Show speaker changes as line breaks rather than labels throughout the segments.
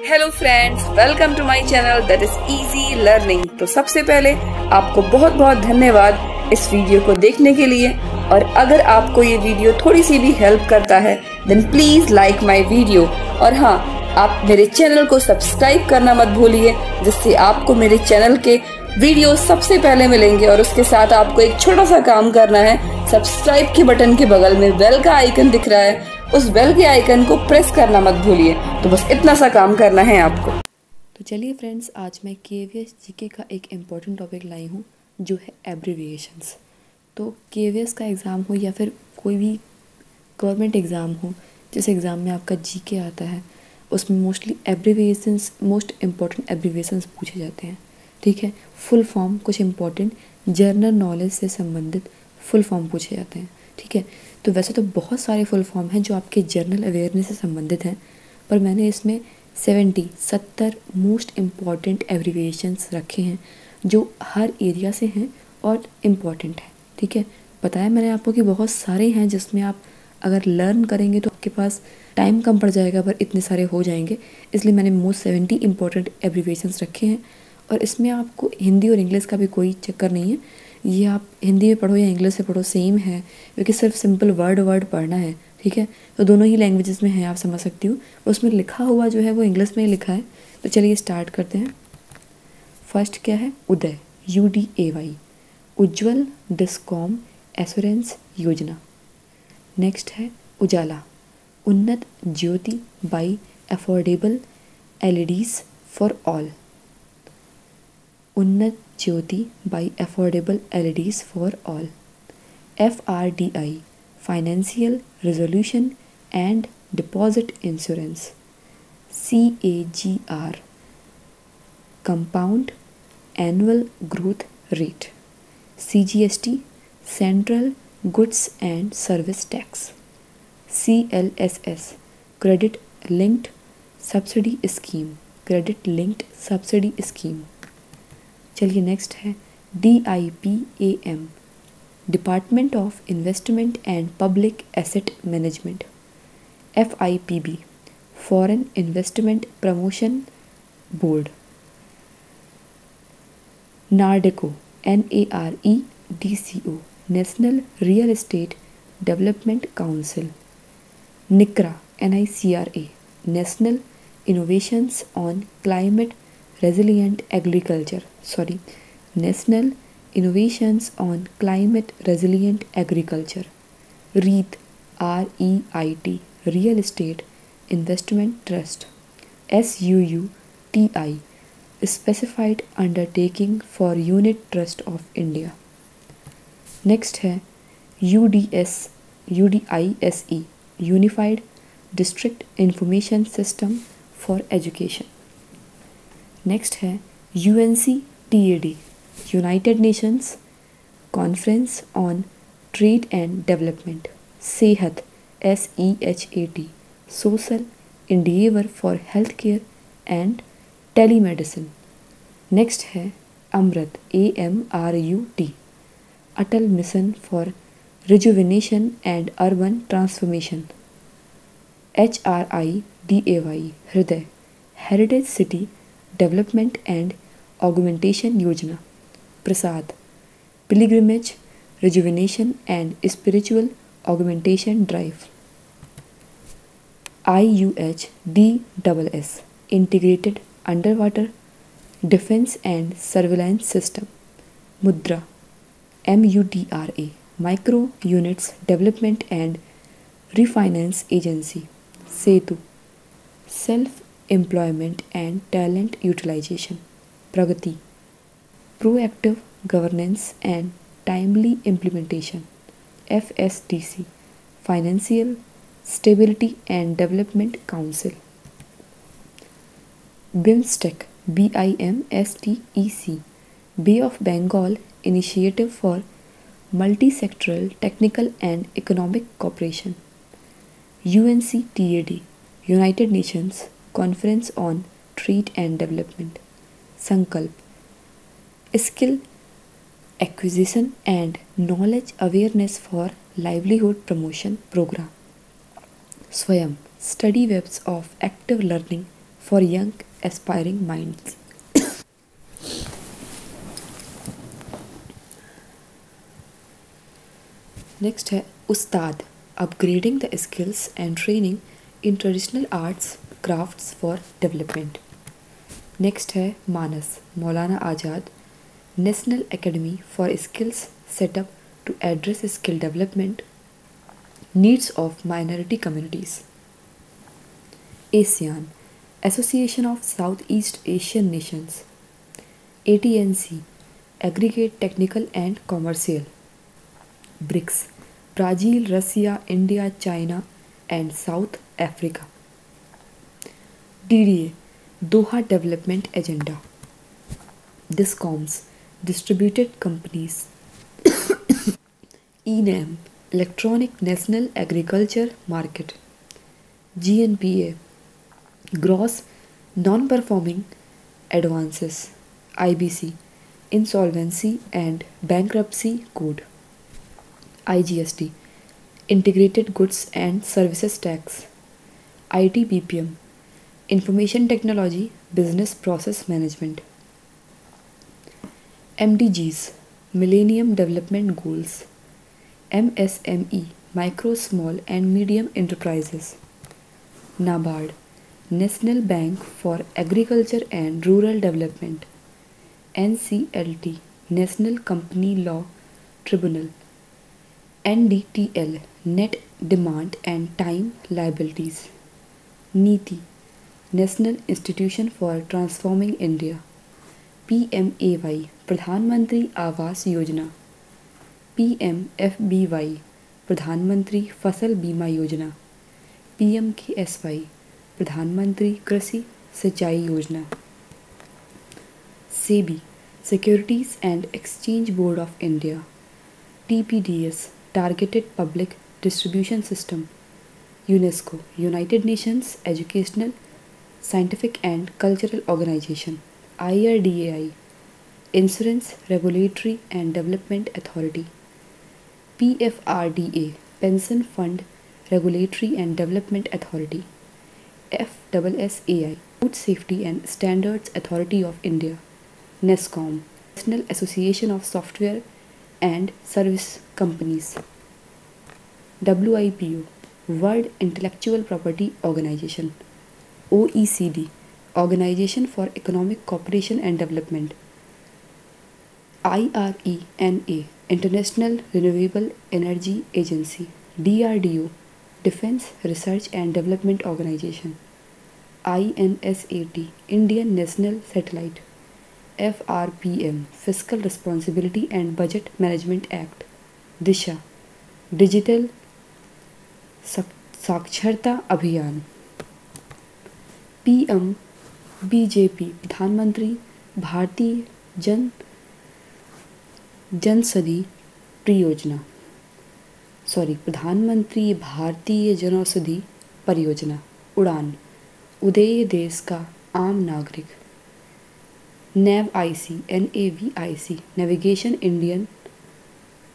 Hello friends, welcome to my channel that is easy learning. तो सबसे पहले आपको बहुत बहुत धन्यवाद इस वीडियो को देखने के लिए। और अगर आपको ये वीडियो थोड़ी सी भी हेल्प करता है then please like my video. और हाँ, आप मेरे चैनल को सब्सक्राइब करना मत भूलिए, जिससे आपको मेरे चैनल के वीडियो सबसे पहले मिलेंगे। और उसके साथ आपको एक छोटा सा काम करना है, सब्सक्राइब के बटन के बगल में बेल का आइकन दिख रहा है, उस बेल के आइकन को प्रेस करना मत भूलिए। तो बस इतना सा काम करना है आपको।
तो चलिए फ्रेंड्स, आज मैं केवीएस जीके का एक इम्पॉर्टेंट टॉपिक लाई हूँ जो है एब्रिविएशंस। तो केवीएस का एग्ज़ाम हो या फिर कोई भी गवर्नमेंट एग्ज़ाम हो, जिस एग्ज़ाम में आपका जीके आता है, उसमें mostly abbreviations, most important abbreviations पूछे जाते हैं। ठीक है, फुल फॉर्म, कुछ इम्पॉर्टेंट जनरल नॉलेज से संबंधित फुल फॉर्म पूछे जाते हैं। ठीक है, तो वैसे तो बहुत सारे फुल फॉर्म हैं जो आपके जनरल अवेयरनेस से संबंधित हैं, पर मैंने इसमें 70 मोस्ट इम्पॉर्टेंट एब्रिविएशंस रखे हैं जो हर एरिया से हैं और इम्पॉर्टेंट हैं। ठीक है, बताया मैंने आपको कि बहुत सारे हैं जिसमें आप अगर लर्न करेंगे तो आपके पास टाइम कम पड़ जाएगा, पर इतने सारे हो जाएंगे। इसलिए मैंने मोस्ट 70 इम्पॉर्टेंट एब्रिविएशंस रखे हैं। और इसमें आपको हिंदी और इंग्लिश का भी कोई चक्कर नहीं है, ये आप हिंदी में पढ़ो या इंग्लिश से पढ़ो सेम है, क्योंकि सिर्फ सिंपल वर्ड पढ़ना है। ठीक है, तो दोनों ही लैंग्वेजेस में है, आप समझ सकती हो। उसमें लिखा हुआ जो है वो इंग्लिश में ही लिखा है। तो चलिए स्टार्ट करते हैं। फर्स्ट क्या है? Uday, UDAY, Ujjwal discom assurance योजना। नेक्स्ट है Ujala, Unnat Jyoti by affordable LEDs for all. Unnat Jyoti by affordable LEDs for all. FRDI, financial resolution and deposit insurance. CAGR, compound annual growth rate. CGST, central goods and service tax. CLSS, credit linked subsidy scheme, credit linked subsidy scheme. चलिए next है DIPAM, department of investment and public asset management. FIPB, foreign investment promotion board. नार्डेको, NAREDCO, national real estate development council. NICRA, NICRA, national innovations on climate resilient agriculture, national innovations on climate resilient agriculture. REIT, REIT, real estate investment trust. SUUTI, specified undertaking for unit trust of India. Next है UDISE, unified district information system for education. Next है UNCTAD, United Nations conference on trade and development. Sehat, SEHAT, social endeavour for health care and telemedicine. Next है Amrut, AMRUT, Atal mission for rejuvenation and urban transformation. HRIDAY, Hriday, heritage city development and augmentation योजना। Prasad, pilgrimage rejuvenation and spiritual augmentation drive. IUHDSS, integrated underwater defence and surveillance system. Mudra, MUDRA, micro units development and refinance agency. Setu, self employment and talent utilisation. Pragati, proactive governance and timely implementation. FSDC, financial stability and development council. BIMSTEC, BIMSTEC, Bay of Bengal initiative for multi sectoral technical and economic cooperation. UNCTAD, United Nations conference on trade and development. Sankalp, skill acquisition and knowledge awareness for livelihood promotion programme. Swayam, study webs of active learning for young aspiring minds. Next है Ustad, upgrading the skills and training in traditional arts crafts for development. Next है Manas, Maulana Azad, national academy for skills setup to address skill development needs of minority communities. ASEAN, association of South East Asian nations. ATNC, aggregate technical and commercial. BRICS, Brazil, Russia, India, China and South Africa. DDA, Doha Development Agenda. DISCOMS, Distributed Companies. ENAM, Electronic National Agriculture Market. GNPA, Gross Non-Performing Advances. IBC, Insolvency and Bankruptcy Code. IGST, Integrated Goods and Services Tax. IT-BPM, Information Technology Business Process Management. MDGs, Millennium Development Goals. MSME, Micro, Small and Medium Enterprises. NABARD, National Bank for Agriculture and Rural Development. NCLT, National Company Law Tribunal. NDTL, Net Demand and Time Liabilities. NITI, National Institution for Transforming India. PMAY, प्रधानमंत्री Awas Yojana. PMFBY, प्रधानमंत्री फसल बीमा योजना. PMKSY, प्रधानमंत्री कृषि सिंचाई योजना. SEBI, Securities and Exchange Board of India. TPDS, Targeted Public Distribution System. UNESCO, United Nations Educational, Scientific and Cultural Organization. IRDAI, Insurance Regulatory and Development Authority. PFRDA, Pension Fund Regulatory and Development Authority. FSSAI, Food Safety and Standards Authority of India. NESCOM, National Association of Software and Service Companies. WIPO, World Intellectual Property Organization. OECD, Organization for Economic Cooperation and Development. IRENA, International Renewable Energy Agency. DRDO, Defense Research and Development Organization. INSAT, Indian National Satellite. FRPM, Fiscal Responsibility and Budget Management Act. Disha, digital साक्षरता अभियान. PM BJP, प्रधानमंत्री भारतीय जनौषधि परियोजना. प्रधानमंत्री भारतीय जनौषधि परियोजना. उड़ान, उदय देश का आम नागरिक. NAVIC, NAVIC, Navigation Indian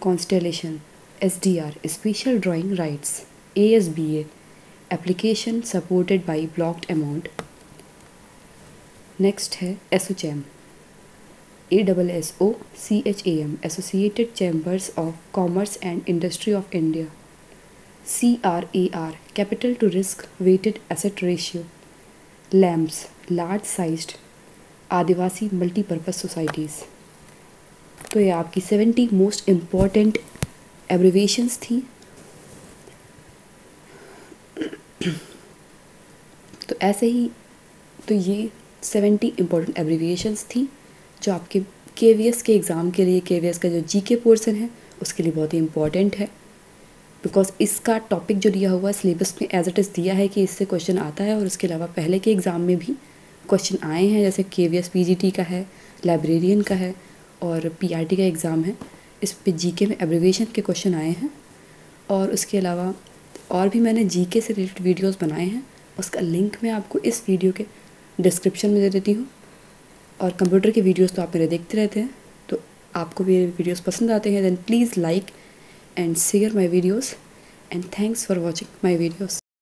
Constellation. SDR, Special Drawing Rights. ASBA, Application Supported by Blocked Amount. Next है ASSOCHAM, ASSOCHAM, Associated Chambers of Commerce and Industry of India. CRAR, Capital to Risk Weighted Asset Ratio. LAMS, Large Sized Adivasi multipurpose societies. तो ये आपकी 70 most important abbreviations थी. तो ऐसे ही तो ये 70 important abbreviations थी जो आपके KVS के एग्ज़ाम के लिए, KVS का जो GK पोर्सन है उसके लिए बहुत ही इम्पॉर्टेंट है. बिकॉज इसका टॉपिक जो दिया हुआ है सिलेबस में एज इट इज़ दिया है कि इससे क्वेश्चन आता है, और उसके अलावा पहले के एग्ज़ाम में भी क्वेश्चन आए हैं, जैसे KVS PGT का है, लाइब्रेरियन का है और PRT का एग्ज़ाम है. इस पे GK में एब्रिविएशन के क्वेश्चन आए हैं. और उसके अलावा और भी मैंने GK से रिलेटेड वीडियोस बनाए हैं, उसका लिंक मैं आपको इस वीडियो के डिस्क्रिप्शन में दे देती हूँ. और कंप्यूटर के वीडियोस तो आप मेरे देखते रहते हैं, तो आपको मेरे वीडियोस पसंद आते हैं, then please like and share my videos, and thanks for watching my videos.